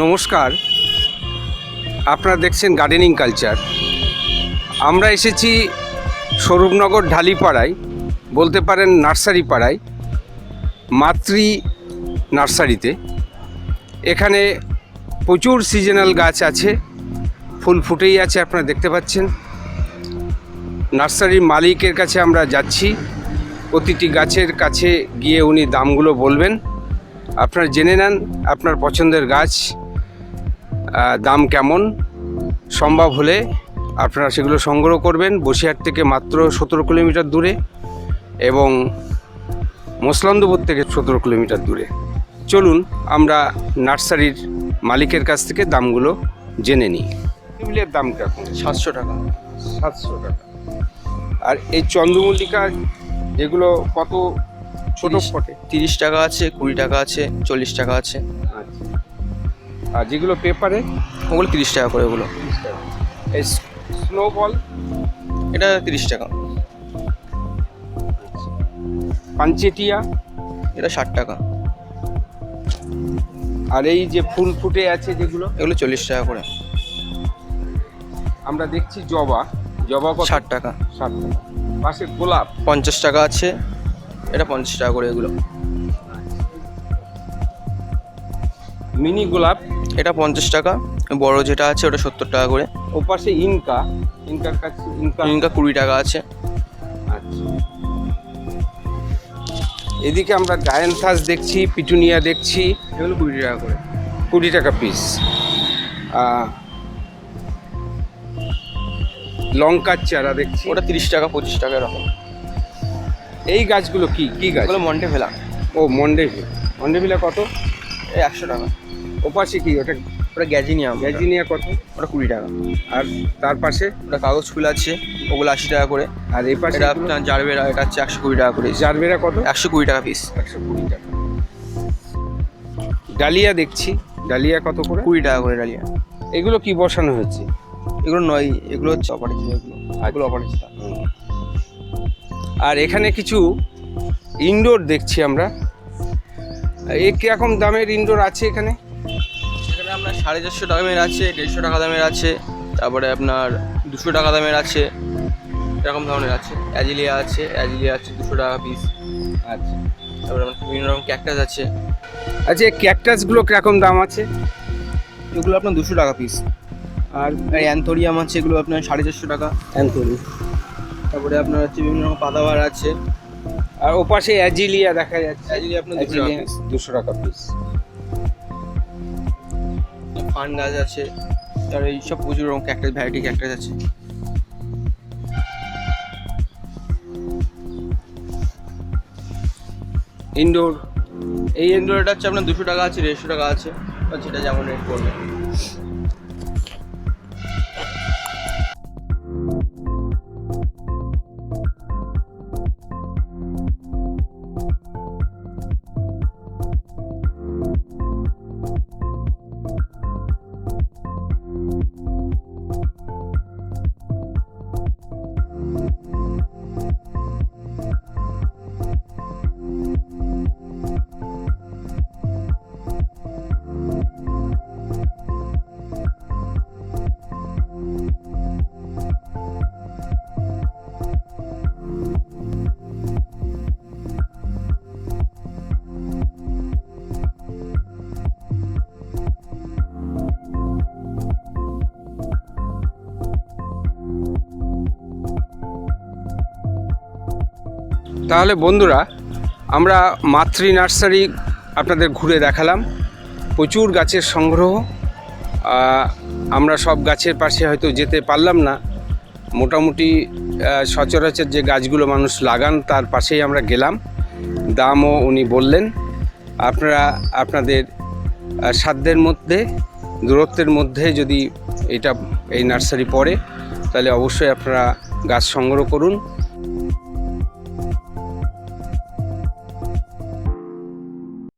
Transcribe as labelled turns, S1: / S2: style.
S1: নমস্কার, আপনারা দেখছেন গার্ডেনিং কালচার। আমরা এসেছি স্বরূপনগর ঢালিপাড়ায়, বলতে পারেন নার্সারি পাড়ায়, মাতৃ নার্সারিতে। এখানে প্রচুর সিজনাল গাছ আছে, ফুল ফুটেই আছে, আপনারা দেখতে পাচ্ছেন। নার্সারির মালিকের কাছে আমরা যাচ্ছি, প্রতিটি গাছের কাছে গিয়ে উনি দামগুলো বলবেন। আপনারা জেনে নেন আপনার পছন্দের গাছ দাম কেমন, সম্ভব হলে আপনারা সেগুলো সংগ্রহ করবেন। বসিরহাট থেকে মাত্র 17 কিলোমিটার দূরে এবং মসলন্দপুর থেকে 17 কিলোমিটার দূরে। চলুন আমরা নার্সারির মালিকের কাছ থেকে দামগুলো জেনে নিই। টেবিলের দাম কেমন?
S2: 700 টাকা।
S1: 700 টাকা। আর এই চন্দ্রমল্লিকা যেগুলো কত ছোট ফটে?
S2: 30 টাকা আছে, 20 টাকা আছে, 40 টাকা আছে।
S1: আচ্ছা। আর যেগুলো পেপারে
S2: ওগুলো 30 টাকা করে। ওগুলো
S1: 30 টাকা। এই স্নোবল
S2: এটা 30 টাকা।
S1: পাঞ্চেটিয়া
S2: এটা 60 টাকা।
S1: আর এই যে ফুল ফুটে আছে যেগুলো,
S2: এগুলো 40 টাকা করে।
S1: আমরা দেখছি জবা কত?
S2: 60 টাকা।
S1: 60 টাকা। পাশে গোলাপ
S2: 50 টাকা আছে, এটা 50 টাকা করে। এগুলো
S1: মিনি গোলাপ,
S2: এটা 50 টাকা। বড় যেটা আছে ওটা 70 টাকা করে।
S1: ও পাশে ইনকার কাছে
S2: ইনকা 20 টাকা আছে।
S1: আচ্ছা। এদিকে আমরা গায়ান্থাস দেখছি, পিটুনিয়া দেখছি,
S2: এগুলো 20 টাকা করে।
S1: 20 টাকা পিস। লঙ্কার চারা দেখছি,
S2: ওটা 30 টাকা, 25 টাকা এরকম।
S1: এই গাছগুলো কি গাছ?
S2: এগুলো মন্টেভেলা।
S1: ও মন্ডেভিলা কত?
S2: এই 100 টাকা।
S1: ওপাশে কি ওটা?
S2: ওটা গ্যাজিনিয়াম।
S1: গ্যাজিনিয়া কত?
S2: ওটা 20 টাকা।
S1: আর তার পাশে
S2: ওটা কাগজ ফুল আছে, ওগুলো 80 টাকা করে।
S1: আর এই পাশে
S2: এটা আপনার জারবেরা, এটা হচ্ছে 120 টাকা করে।
S1: জারবেরা কত?
S2: 120 টাকা পিস।
S1: 120 টাকা। ডালিয়া দেখছি, ডালিয়া কত করে?
S2: 20 টাকা করে ডালিয়া।
S1: এগুলো কি বসানো হয়েছে?
S2: এগুলো নয়, এগুলো হচ্ছে অপারেশন। এগুলো অপারেশন।
S1: আর এখানে কিছু ইনডোর দেখছি আমরা। এই কিরকম দামের ইনডোর আছে এখানে?
S2: এখানে আপনার 450 দামের আছে, 150 টাকা দামের আছে, তারপরে আপনার 200 টাকা দামের আছে, এরকম ধরনের আছে। অ্যাজিলিয়া আছে 200 টাকা পিস।
S1: আচ্ছা।
S2: তারপরে আপনার বিভিন্ন রকম ক্যাকটাস আছে।
S1: আচ্ছা, এই ক্যাকটাসগুলো কিরকম দাম আছে?
S2: এগুলো আপনার 200 টাকা পিস। আর অ্যান্থোরিয়াম আছে, এগুলো আপনার 450 টাকা।
S1: অ্যান্থোরি।
S2: তারপরে আপনার হচ্ছে বিভিন্ন রকম পাতাবাহার আছে।
S1: আর ওপাশে অ্যাজিলিয়া দেখা যাচ্ছে,
S2: অ্যাজিলিয়া আপনার 200 টাকা পিস।
S1: 200 টাকা পিস।
S2: ফান গাছ আছে, আর এইসব প্রচুর রকম ক্যাকটাস, ভ্যারাইটি ক্যাকটাস আছে।
S1: ইনডোর
S2: এই ইনডোরটা হচ্ছে আপনার 200 টাকা আছে, 150 টাকা আছে, যেটা যেমন রেট করবে।
S1: তাহলে বন্ধুরা, আমরা মাতৃ নার্সারি আপনাদের ঘুরে দেখালাম। প্রচুর গাছের সংগ্রহ। আমরা সব গাছের পাশে হয়তো যেতে পারলাম না, মোটামুটি সচরাচর যে গাছগুলো মানুষ লাগান তার পাশেই আমরা গেলাম। দামও উনি বললেন। আপনারা আপনাদের সাধ্যের মধ্যে, দূরত্বের মধ্যে যদি এই নার্সারি পড়ে, তাহলে অবশ্যই আপনারা গাছ সংগ্রহ করুন।